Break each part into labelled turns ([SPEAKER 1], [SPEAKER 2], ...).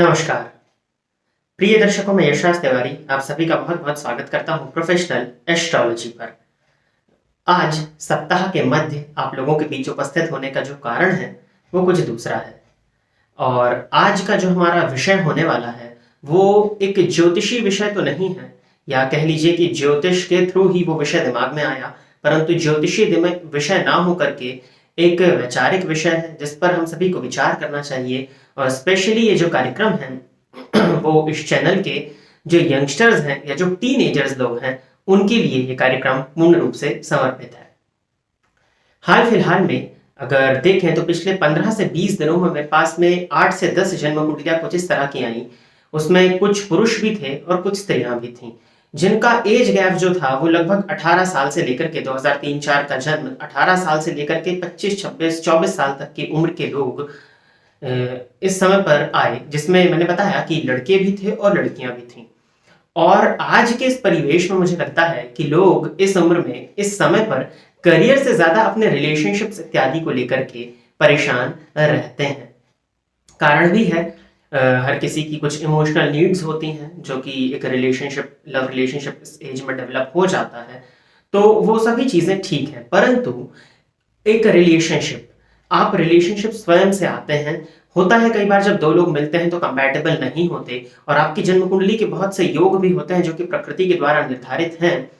[SPEAKER 1] नमस्कार प्रिय दर्शकों, मैं यशराज तिवारी आप सभी का बहुत बहुत स्वागत करता हूं प्रोफेशनल एस्ट्रोलॉजी पर। आज सप्ताह के मध्य आप लोगों के बीच उपस्थित होने का जो कारण है वो कुछ दूसरा है। और आज का जो हमारा विषय होने वाला है वो एक ज्योतिषी विषय तो नहीं है, या कह लीजिए कि ज्योतिष के थ्रू ही वो विषय दिमाग में आया, परंतु ज्योतिषी विषय ना हो करके एक वैचारिक विषय है जिस पर हम सभी को विचार करना चाहिए। और स्पेशली ये जो कार्यक्रम है वो इस चैनल के जो यंगस्टर्स हैं या जो टीनेजर्स लोग हैं उनके लिए ये कार्यक्रम पूर्ण रूप से समर्पित है। हाल फिलहाल में अगर देखें तो पिछले 15 से 20 दिनों में मेरे पास में 8 से 10 जन्म कुंडलियां कुछ इस तरह की आई। उसमें कुछ पुरुष भी थे और कुछ स्त्रियां भी थीं, जिनका एज गैप जो था वो लगभग 18 साल से लेकर के 2003-4 का जन्म 18 साल से लेकर के 25, 26, 24 साल तक की उम्र के लोग इस समय पर आए, जिसमें मैंने बताया कि लड़के भी थे और लड़कियां भी थीं। और आज के इस परिवेश में मुझे लगता है कि लोग इस उम्र में इस समय पर करियर से ज्यादा अपने रिलेशनशिप्स इत्यादि को लेकर के परेशान रहते हैं। कारण भी है, हर किसी की कुछ इमोशनल नीड्स होती हैं जो कि एक लव रिलेशनशिप इस एज में डेवलप हो जाता है, तो वो सभी चीजें ठीक है। परंतु एक आप रिलेशनशिप स्वयं से आते हैं। होता है कई बार जब दो लोग मिलते हैं तो कंपैटिबल नहीं होते, और आपकी जन्म कुंडली के बहुत से योग भी होते हैं जो कि प्रकृति के द्वारा निर्धारित हैं,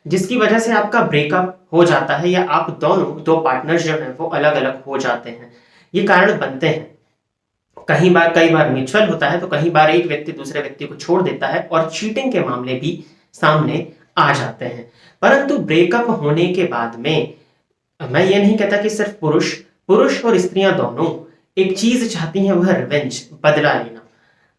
[SPEAKER 1] जिसकी वजह से आपका ब्रेकअप हो जाता है या आप दो पार्टनर्स जो हैं वो अलग अलग हो जाते हैं। ये कारण बनते हैं। कई बार म्यूचुअल होता है, तो कई बार एक व्यक्ति दूसरे व्यक्ति को छोड़ देता है और चीटिंग के मामले भी सामने आ जाते हैं। परंतु ब्रेकअप होने के बाद में मैं ये नहीं कहता कि सिर्फ पुरुष और स्त्रियां दोनों एक चीज चाहती हैं, वह रिवेंज, बदला लेना।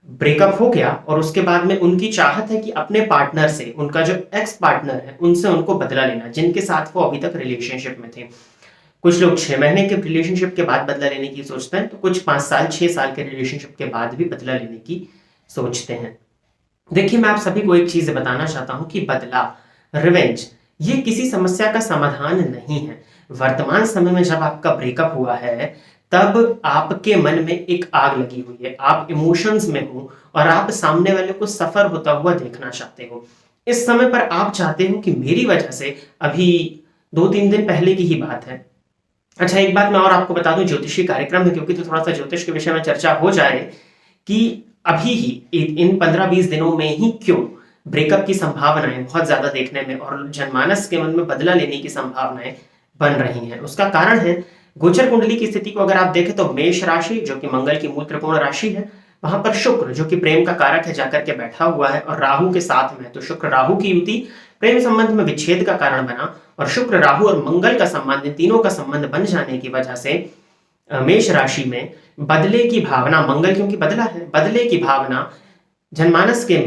[SPEAKER 1] ब्रेकअप हो गया और उसके बाद में उनकी चाहत है कि अपने पार्टनर से, उनका जो एक्स पार्टनर है उनसे उनको बदला लेना, जिनके साथ वो अभी तक रिलेशनशिप में थे। कुछ लोग 6 महीने के रिलेशनशिप के बाद बदला लेने की सोचते हैं, तो कुछ 5 साल 6 साल के रिलेशनशिप के बाद भी बदला लेने की सोचते हैं। देखिए, मैं आप सभी को एक चीज बताना चाहता हूं कि बदला, रिवेंज, ये किसी समस्या का समाधान नहीं है। वर्तमान समय में जब आपका ब्रेकअप हुआ है तब आपके मन में एक आग लगी हुई है, आप इमोशंस में हो और आप सामने वाले को सफर होता हुआ देखना चाहते हो। इस समय पर आप चाहते हो कि मेरी वजह से, अभी 2-3 दिन पहले की ही बात है। अच्छा, एक बात मैं और आपको बता दूं, ज्योतिषी कार्यक्रम है क्योंकि, तो थोड़ा सा ज्योतिष के विषय में चर्चा हो जाए कि अभी ही इन 15-20 दिनों में ही क्यों ब्रेकअप की संभावनाएं बहुत ज्यादा देखने में और जनमानस के मन में बदला लेने की संभावनाएं बन रही हैं। उसका कारण है गोचर कुंडली की स्थिति को अगर आप देखें तो मेष राशि, जो कि मंगल की मूल त्रिकोण राशि है, वहां पर शुक्र, जो कि प्रेम का कारक है, जाकर के बैठा हुआ है और राहु के साथ में। तो शुक्र राहु की युति प्रेम संबंध में विच्छेद का कारण बना, और शुक्र राहु और मंगल का संबंध, इन तीनों का संबंध बन जाने की वजह से मेष राशि में बदले की भावना, मंगल क्योंकि बदला है, बदले की भावना जनमानस के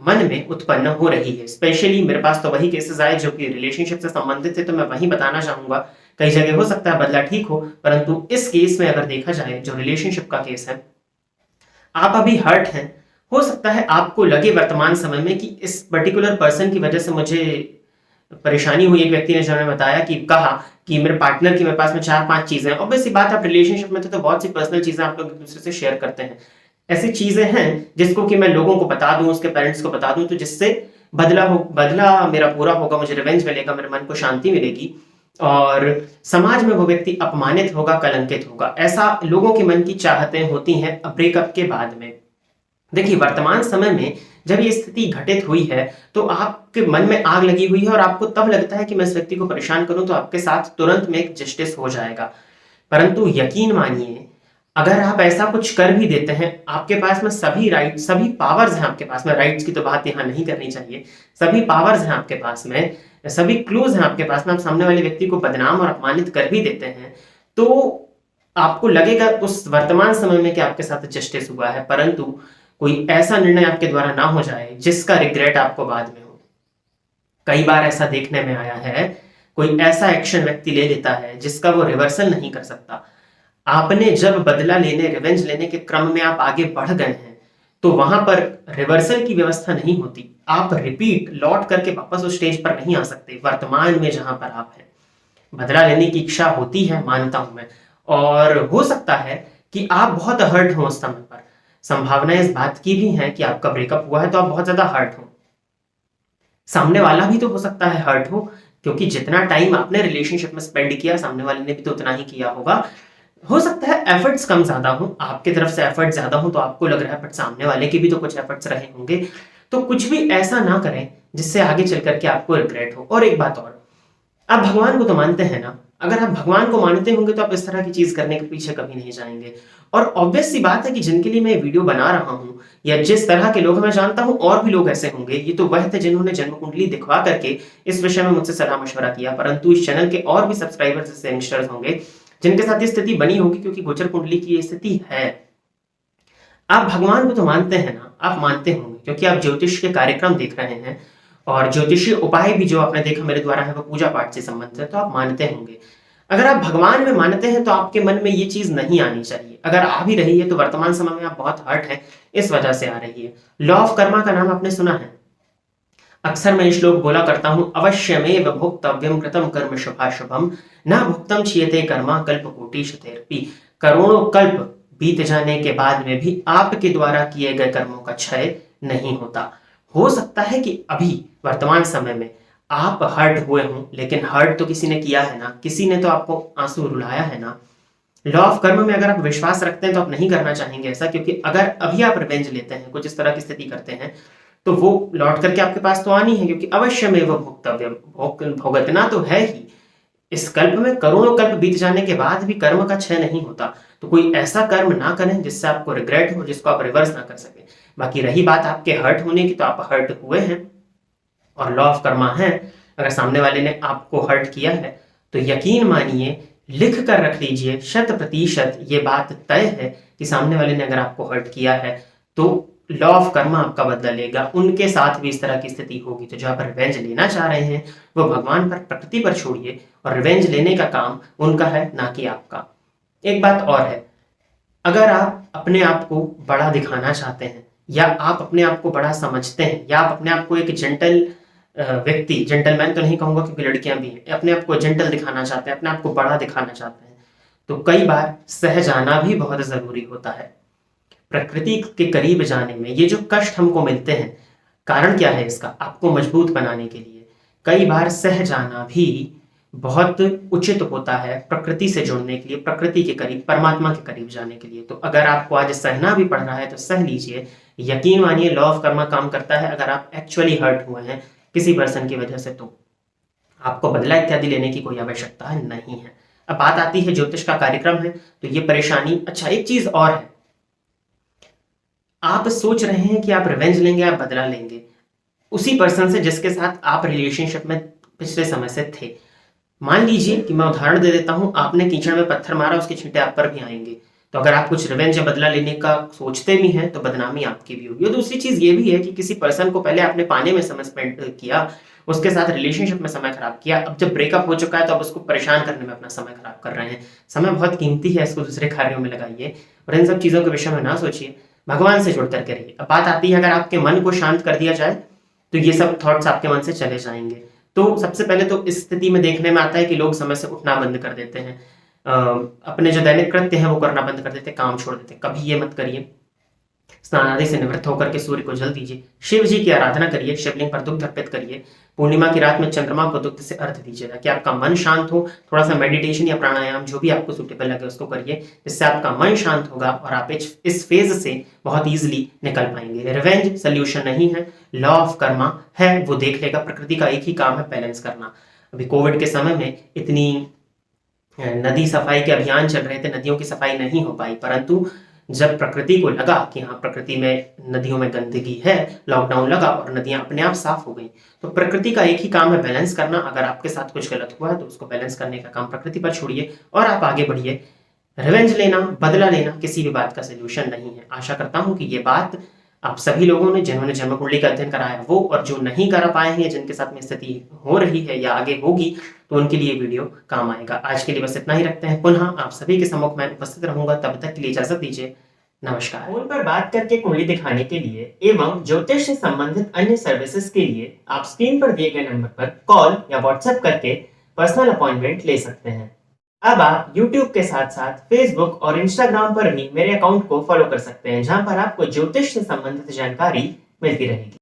[SPEAKER 1] मन में उत्पन्न हो रही है। स्पेशली मेरे पास तो वही केसेस आए जो कि रिलेशनशिप से संबंधित है, तो मैं वही बताना चाहूंगा। कई जगह हो सकता है बदला ठीक हो, परंतु इस केस में अगर देखा जाए, जो रिलेशनशिप का केस है, आप अभी हर्ट हैं। हो सकता है आपको लगे वर्तमान समय में कि इस पर्टिकुलर पर्सन की वजह से मुझे परेशानी हुई। एक व्यक्ति ने जो हमें बताया कि कहा कि मेरे पार्टनर की मेरे पास में 4-5 चीजें हैं। ऑब्वियस सी बात, आप रिलेशनशिप में थे तो बहुत सी पर्सनल चीजें आप लोग एक दूसरे से शेयर करते हैं। ऐसी चीजें हैं जिसको कि मैं लोगों को बता दूं, उसके पेरेंट्स को बता दूं, तो जिससे बदला मेरा पूरा होगा, मुझे रिवेंज मिलेगा, मेरे मन को शांति मिलेगी और समाज में वो व्यक्ति अपमानित होगा, कलंकित होगा। ऐसा लोगों के मन की चाहतें होती हैं ब्रेकअप के बाद में। देखिए, वर्तमान समय में जब ये स्थिति घटित हुई है तो आपके मन में आग लगी हुई है और आपको तब लगता है कि मैं इस व्यक्ति को परेशान करूं तो आपके साथ तुरंत में एक जस्टिस हो जाएगा। परंतु यकीन मानिए, अगर आप ऐसा कुछ कर भी देते हैं, आपके पास में सभी राइट, सभी पावर्स हैं आपके पास में। राइट्स की तो बात यहां नहीं करनी चाहिए, सभी पावर्स हैं आपके पास में, सभी क्लूज हैं आपके पास में। आप सामने वाले व्यक्ति को बदनाम और अपमानित कर भी देते हैं तो आपको लगेगा उस वर्तमान समय में कि आपके साथ जस्टिस हुआ है, परंतु कोई ऐसा निर्णय आपके द्वारा ना हो जाए जिसका रिग्रेट आपको बाद में हो। कई बार ऐसा देखने में आया है, कोई ऐसा एक्शन व्यक्ति ले लेता है जिसका वो रिवर्सल नहीं कर सकता। आपने जब बदला लेने, रिवेंज लेने के क्रम में आप आगे बढ़ गए हैं तो वहां पर रिवर्सल की व्यवस्था नहीं होती। आप रिपीट लौट करके वापस उस स्टेज पर नहीं आ सकते। वर्तमान में जहां पर आप हैं, बदला लेने की इच्छा होती है, मानता हूं मैं, और हो सकता है कि आप बहुत हर्ट हो उस समय पर, संभावनाएं इस बात की भी हैं कि आपका ब्रेकअप हुआ है तो आप बहुत ज्यादा हर्ट हो। सामने वाला भी तो हो सकता है हर्ट हो, क्योंकि जितना टाइम आपने रिलेशनशिप में स्पेंड किया सामने वाले ने भी तो उतना ही किया होगा। हो सकता है एफर्ट्स कम ज्यादा हो, आपकी तरफ से एफर्ट ज्यादा हो तो आपको लग रहा है, बट सामने वाले के भी तो कुछ एफर्ट्स रहे होंगे। तो कुछ भी ऐसा ना करें जिससे आगे चल करके आपको रिग्रेट हो। और एक बात और, आप भगवान को तो मानते हैं ना, अगर आप भगवान को मानते होंगे तो आप इस तरह की चीज करने के पीछे कभी नहीं जाएंगे। और ऑब्वियस सी बात है कि जिनके लिए मैं वीडियो बना रहा हूं या जिस तरह के लोग मैं जानता हूं, और भी लोग ऐसे होंगे। ये तो वह थे जिन्होंने जन्म कुंडली दिखवा करके इस विषय में मुझसे सलाह मशवरा किया, परंतु इस चैनल के और भी सब्सक्राइबर्स जैसे यंगस्टर्स होंगे जिनके साथ ये स्थिति बनी होगी, क्योंकि गोचर कुंडली की ये स्थिति है। आप भगवान को तो मानते हैं ना, आप मानते होंगे क्योंकि आप ज्योतिष के कार्यक्रम देख रहे हैं, और ज्योतिषीय उपाय भी जो आपने देखा मेरे द्वारा है वो पूजा पाठ से संबंधित है, तो आप मानते होंगे। अगर आप भगवान में मानते हैं तो आपके मन में ये चीज नहीं आनी चाहिए। अगर आ भी रही है तो वर्तमान समय में आप बहुत हर्ट हैं, इस वजह से आ रही है। लॉ ऑफ कर्मा का नाम आपने सुना है। अक्सर मैं श्लोक बोला करता हूं, अवश्यमेव भोक्तव्यम कृतम कर्म शुभाशुभम न भुक्तम क्षीयते कर्मा कल्प कोटि शतेरपि। करोड़ों कल्प बीत जाने के बाद में भी आपके द्वारा किए गए कर्मों का क्षय नहीं होता। हो सकता है कि अभी वर्तमान समय में आप हर्ट हुए हों, लेकिन हर्ट तो किसी ने किया है ना, किसी ने तो आपको आंसू रुलाया है ना। लॉ ऑफ कर्म में अगर आप विश्वास रखते हैं तो आप नहीं करना चाहेंगे ऐसा, क्योंकि अगर अभी आप रिवेंज लेते हैं, कुछ इस तरह की स्थिति करते हैं, तो वो लौट करके आपके पास तो आनी है, क्योंकि अवश्य में वो भुगतव्य भुगतना तो है ही। इस कल्प में करोड़ों कल्प बीत जाने के बाद भी कर्म का क्षय नहीं होता। तो कोई ऐसा कर्म ना करें जिससे आपको रिग्रेट हो, जिसको आप रिवर्स ना कर सके। बाकी रही बात आपके हर्ट होने की, तो आप हर्ट हुए हैं और लॉ ऑफ कर्मा है। अगर सामने वाले ने आपको हर्ट किया है तो यकीन मानिए, लिख कर रख लीजिए, 100% ये बात तय है कि सामने वाले ने अगर आपको हर्ट किया है तो लॉ ऑफ कर्मा आपका बदला लेगा। उनके साथ भी इस तरह की स्थिति होगी। तो जो आप रिवेंज लेना चाह रहे हैं वो भगवान पर, प्रकृति पर छोड़िए, और रिवेंज लेने का काम उनका है, ना कि आपका। एक बात और है, अगर आप अपने आप को बड़ा दिखाना चाहते हैं, या आप अपने आप को बड़ा समझते हैं, या आप अपने आप को एक जेंटल व्यक्ति, जेंटलमैन तो नहीं कहूंगा क्योंकि लड़कियां भी हैं, अपने आप को जेंटल दिखाना चाहते हैं, अपने आप को बड़ा दिखाना चाहते हैं, तो कई बार सह जाना भी बहुत जरूरी होता है। प्रकृति के करीब जाने में ये जो कष्ट हमको मिलते हैं, कारण क्या है इसका? आपको मजबूत बनाने के लिए कई बार सह जाना भी बहुत उचित होता है, प्रकृति से जुड़ने के लिए, प्रकृति के करीब, परमात्मा के करीब जाने के लिए। तो अगर आपको आज सहना भी पड़ रहा है तो सह लीजिए। यकीन मानिए, लॉ ऑफ कर्मा काम करता है। अगर आप एक्चुअली हर्ट हुए हैं किसी पर्सन की वजह से, तो आपको बदला इत्यादि लेने की कोई आवश्यकता नहीं है। अब बात आती है, ज्योतिष का कार्यक्रम है तो ये परेशानी। अच्छा, एक चीज और है, आप सोच रहे हैं कि आप रिवेंज लेंगे, आप बदला लेंगे उसी पर्सन से जिसके साथ आप रिलेशनशिप में पिछले समय से थे। मान लीजिए कि मैं उदाहरण दे देता हूं, आपने कीचड़ में पत्थर मारा, उसके छींटे आप पर भी आएंगे। तो अगर आप कुछ रिवेंज या बदला लेने का सोचते भी हैं तो बदनामी आपकी भी होगी। और दूसरी चीज ये भी है कि किसी पर्सन को पहले आपने पाने में समय स्पेंड किया, उसके साथ रिलेशनशिप में समय खराब किया, अब जब ब्रेकअप हो चुका है तो अब उसको परेशान करने में अपना समय खराब कर रहे हैं। समय बहुत कीमती है, इसको दूसरे कार्यों में लगाइए और इन सब चीजों के विषय में ना सोचिए, भगवान से जुड़ करके रहिए। अब बात आती है, अगर आपके मन को शांत कर दिया जाए तो ये सब थॉट्स आपके मन से चले जाएंगे। तो सबसे पहले तो इस स्थिति में देखने में आता है कि लोग समय से उठना बंद कर देते हैं, अपने जो दैनिक कृत्य है वो करना बंद कर देते हैं, काम छोड़ देते हैं। कभी ये मत करिए। स्नान आदि से निवृत्त होकर के सूर्य को जल दीजिए, शिव जी की आराधना करिए, शिवलिंग पर दुग्ध अर्पित करिए, पूर्णिमा की रात में चंद्रमा को दुग्ध से अर्घ दीजिए ताकि आपका मन शांत हो। थोड़ा सा मेडिटेशन या प्राणायाम जो भी आपको सूटेबल लगे उसको करिए, जिससे आपका मन शांत होगा और आप इस फेज से बहुत इजीली निकल पाएंगे। रिवेंज सोल्यूशन नहीं है, लॉ ऑफ कर्मा है, वो देख लेगा। प्रकृति का एक ही काम है, बैलेंस करना। अभी कोविड के समय में इतनी नदी सफाई के अभियान चल रहे थे, नदियों की सफाई नहीं हो पाई, परंतु जब प्रकृति को लगा कि हाँ, प्रकृति में नदियों में गंदगी है, लॉकडाउन लगा और नदियां अपने आप साफ हो गई। तो प्रकृति का एक ही काम है, बैलेंस करना। अगर आपके साथ कुछ गलत हुआ है तो उसको बैलेंस करने का काम प्रकृति पर छोड़िए और आप आगे बढ़िए। रिवेंज लेना, बदला लेना किसी भी बात का सोल्यूशन नहीं है। आशा करता हूं कि ये बात आप सभी लोगों ने, जिन्होंने जन्म कुंडली का अध्ययन कराया वो, और जो नहीं करा पाए हैं, जिनके साथ में स्थिति हो रही है या आगे होगी, तो उनके लिए वीडियो काम आएगा। आज के लिए बस इतना ही रखते हैं। पुनः आप सभी के सम्मुख में उपस्थित रहूंगा, तब तक के लिए इजाजत दीजिए। नमस्कार। फोन पर बात करके कुंडली दिखाने के लिए एवं ज्योतिष से संबंधित अन्य सर्विसेज के लिए आप स्क्रीन पर दिए गए नंबर पर कॉल या व्हाट्सएप करके पर्सनल अपॉइंटमेंट ले सकते हैं। अब आप YouTube के साथ साथ Facebook और Instagram पर भी मेरे अकाउंट को फॉलो कर सकते हैं, जहां पर आपको ज्योतिष से संबंधित जानकारी मिलती रहेगी।